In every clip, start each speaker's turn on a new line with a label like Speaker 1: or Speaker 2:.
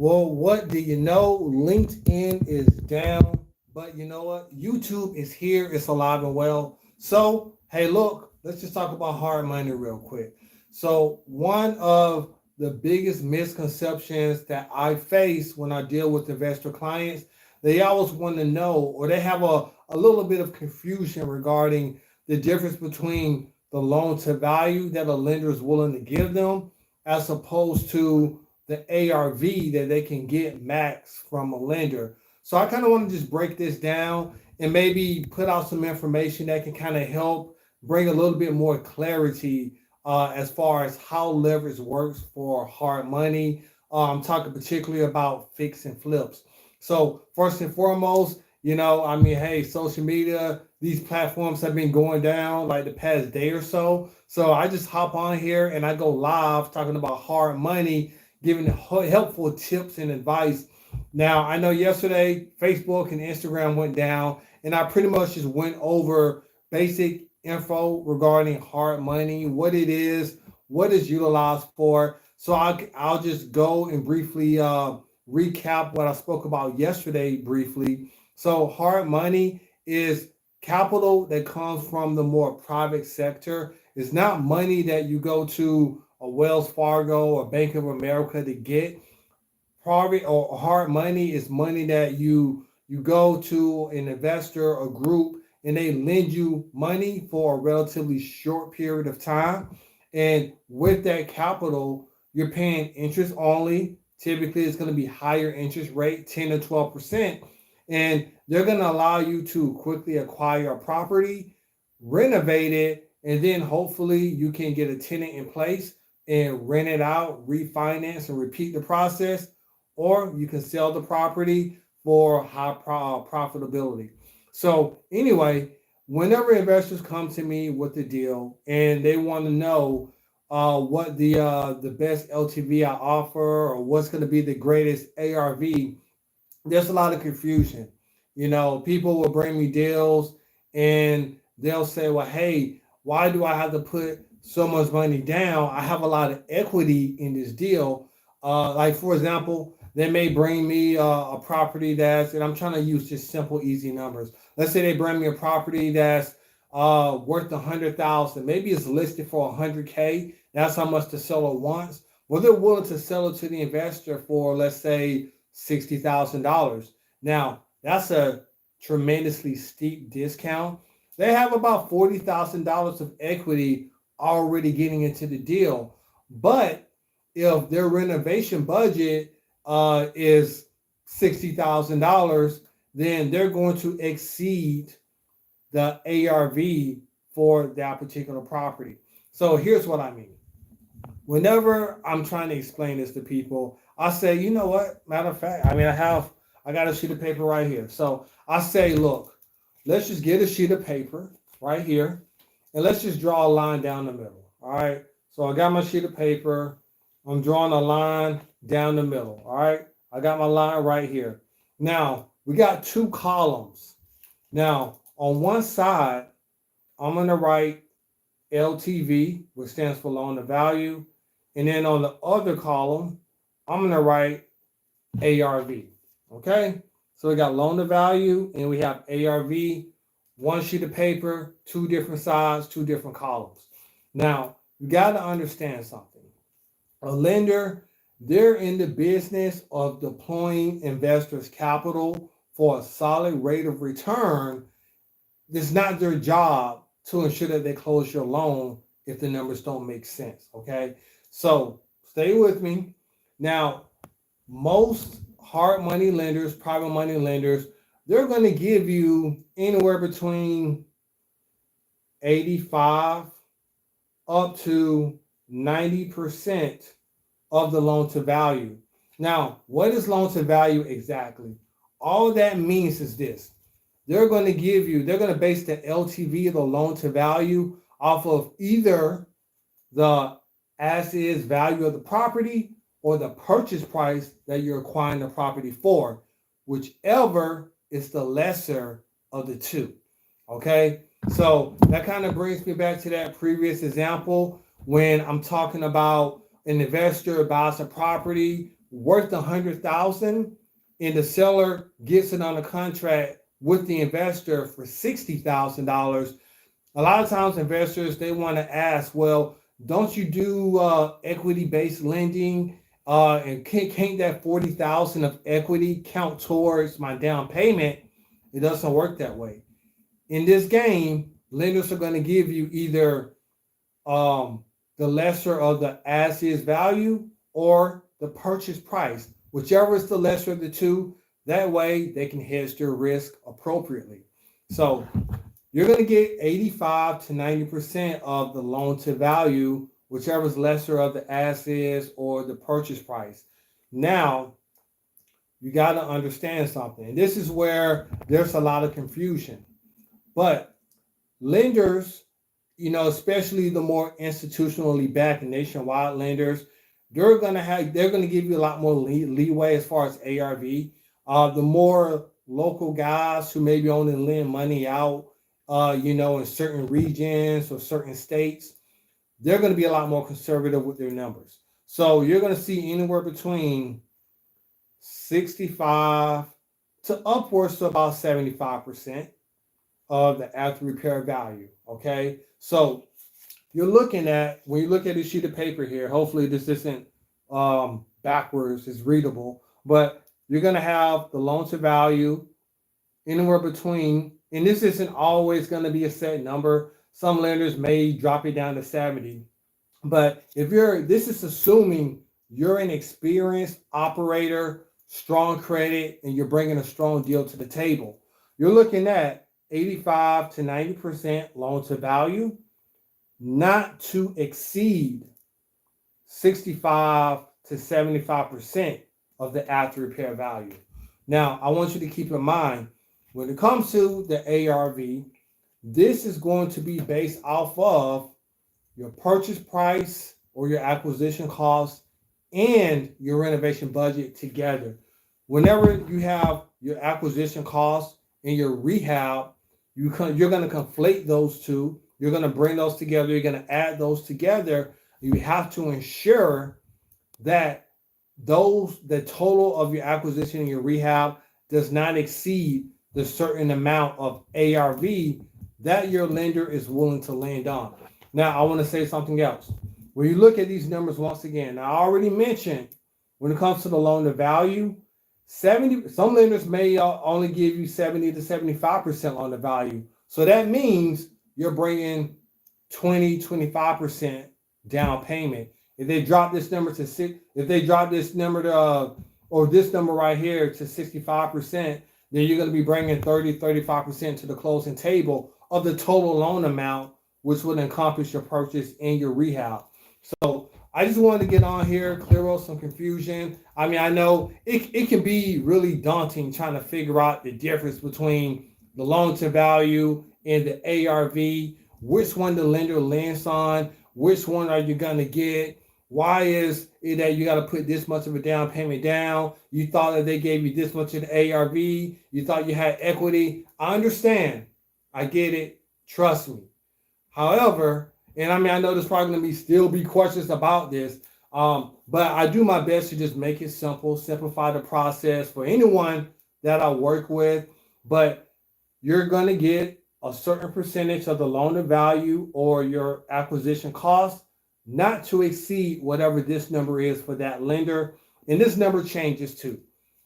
Speaker 1: Well, what do you know? LinkedIn is down, but you know what? YouTube is here. It's alive and well. So, hey, look, let's just talk about hard money real quick. So, one of the biggest misconceptions that I face when I deal with investor clients, they always want to know, or they have a little bit of confusion regarding the difference between the loan to value that a lender is willing to give them as opposed to the ARV that they can get max from a lender. So I kind of want to just break this down and maybe put out some information that can kind of help bring a little bit more clarity as far as how leverage works for hard money. I'm talking particularly about fix and flips. So first and foremost, I mean, hey, social media, these platforms have been going down like the past day or so. So I just hop on here and I go live talking about hard money, giving helpful tips and advice. Now, I know yesterday Facebook and Instagram went down, and I pretty much just went over basic info regarding hard money, what it is, what it's utilized for. So I'll just go and briefly recap what I spoke about yesterday briefly. So hard money is capital that comes from the more private sector. It's not money that you go to a Wells Fargo or Bank of America to get. Private or hard money is money that you go to an investor or group and they lend you money for a relatively short period of time. And with that capital, you're paying interest only. Typically, it's going to be higher interest rate, 10 to 12%. And they're going to allow you to quickly acquire a property, renovate it, and then hopefully you can get a tenant in place and rent it out, refinance, and repeat the process. Or you can sell the property for high profitability. So anyway, whenever investors come to me with a deal and they want to know what the best LTV I offer or what's going to be the greatest ARV, there's a lot of confusion. People will bring me deals and they'll say, well, hey, why do I have to put so much money down? I have a lot of equity in this deal. Like, for example, they may bring me a property and I'm trying to use just simple, easy numbers. Let's say they bring me a property that's worth 100,000. Maybe it's listed for 100K. That's how much the seller wants. Well, they're willing to sell it to the investor for, let's say, $60,000. Now, that's a tremendously steep discount. They have about $40,000 of equity already getting into the deal. But if their renovation budget is $60,000, then they're going to exceed the ARV for that particular property. So here's what I mean. Whenever I'm trying to explain this to people, I say, you know what? Matter of fact, I got a sheet of paper right here. So I say, look, let's just get a sheet of paper right here, and let's just draw a line down the middle. All right. So I got my sheet of paper. I'm drawing a line down the middle. All right. I got my line right here. Now we got two columns. Now on one side, I'm going to write LTV, which stands for loan to value. And then on the other column, I'm going to write ARV. Okay. So we got loan to value and we have ARV, one sheet of paper, two different sides, two different columns. Now, you got to understand something. A lender, they're in the business of deploying investors' capital for a solid rate of return. It's not their job to ensure that they close your loan if the numbers don't make sense. Okay. So stay with me. Now, most hard money lenders, private money lenders, they're going to give you anywhere between 85 up to 90% of the loan to value. Now, what is loan to value exactly? All that means is this. They're going to base the LTV, the loan to value, off of either the as is value of the property or the purchase price that you're acquiring the property for, whichever is the lesser of the two. Okay, so that kind of brings me back to that previous example when I'm talking about an investor buys a property worth $100,000 and the seller gets it on a contract with the investor for $60,000, a lot of times investors, they want to ask, well, don't you do equity-based lending? And can't that 40,000 of equity count towards my down payment? It doesn't work that way. In this game, lenders are going to give you either the lesser of the as-is value or the purchase price, whichever is the lesser of the two. That way, they can hedge their risk appropriately. So you're going to get 85 to 90% of the loan to value, whichever is lesser of the as-is or the purchase price. Now, you got to understand something. And this is where there's a lot of confusion. But lenders, especially the more institutionally backed nationwide lenders, they're going to give you a lot more leeway as far as ARV. The more local guys who maybe only lend money out, in certain regions or certain states, they're going to be a lot more conservative with their numbers. So you're going to see anywhere between 65 to upwards to about 75% of the after repair value. Okay. So you're looking at, when you look at this sheet of paper here, hopefully this isn't backwards, it's readable, but you're going to have the loan to value anywhere between, and this isn't always going to be a set number. Some lenders may drop it down to 70, but this is assuming you're an experienced operator, strong credit, and you're bringing a strong deal to the table. You're looking at 85 to 90% loan to value, not to exceed 65 to 75% of the after repair value. Now, I want you to keep in mind, when it comes to the ARV, this is going to be based off of your purchase price or your acquisition cost and your renovation budget together. Whenever you have your acquisition cost and your rehab, you're going to conflate those two. You're going to bring those together. You're going to add those together. You have to ensure that the total of your acquisition and your rehab does not exceed the certain amount of ARV that your lender is willing to lend on. Now, I want to say something else. When you look at these numbers once again, I already mentioned when it comes to the loan to value, some lenders may only give you 70 to 75% loan to value. So that means you're bringing 25% down payment. If they drop this number to or this number right here to 65%, then you're going to be bringing 35% to the closing table of the total loan amount, which would encompass your purchase and your rehab. So I just wanted to get on here, clear up some confusion. I mean, I know it can be really daunting trying to figure out the difference between the loan to value and the ARV, which one the lender lends on, which one are you going to get. Why is it that you got to put this much of a down payment down? You thought that they gave you this much of the ARV. You thought you had equity. I understand. I get it. Trust me. However, and I mean, I know there's probably going to still be questions about this, but I do my best to just make it simple, simplify the process for anyone that I work with. But you're going to get a certain percentage of the loan to value or your acquisition cost, not to exceed whatever this number is for that lender. And this number changes too.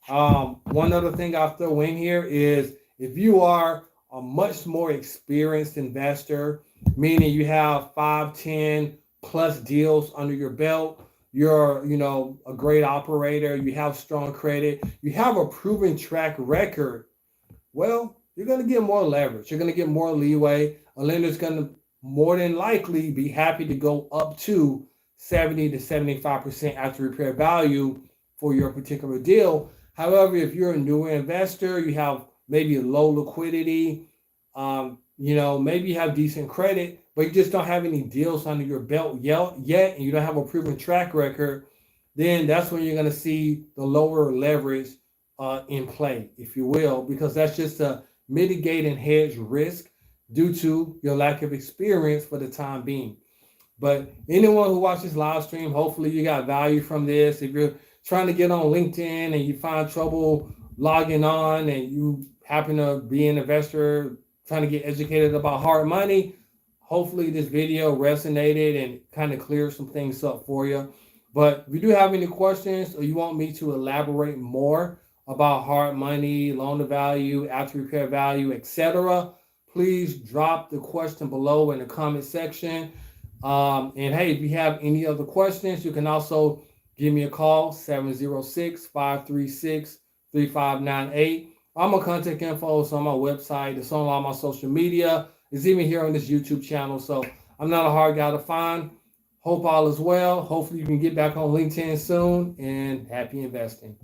Speaker 1: One other thing I'll throw in here is if you are a much more experienced investor, meaning you have 5, 10 plus deals under your belt, you're, a great operator, you have strong credit, you have a proven track record, well, you're going to get more leverage. You're going to get more leeway. A lender's going to more than likely be happy to go up to 70 to 75% after repair value for your particular deal. However, if you're a newer investor, you have maybe a low liquidity, maybe you have decent credit, but you just don't have any deals under your belt yet, and you don't have a proven track record, then that's when you're going to see the lower leverage in play, if you will, because that's just to mitigate and hedge risk due to your lack of experience for the time being. But anyone who watches live stream, hopefully you got value from this. If you're trying to get on LinkedIn and you find trouble logging on and you happen to be an investor trying to get educated about hard money, hopefully this video resonated and kind of cleared some things up for you. But if you do have any questions or you want me to elaborate more about hard money, loan to value, after repair value, etc., please drop the question below in the comment section. And hey, if you have any other questions, you can also give me a call, 706-536-3598. All my contact info is on my website. It's on all my social media. It's even here on this YouTube channel. So I'm not a hard guy to find. Hope all is well. Hopefully you can get back on LinkedIn soon, and happy investing.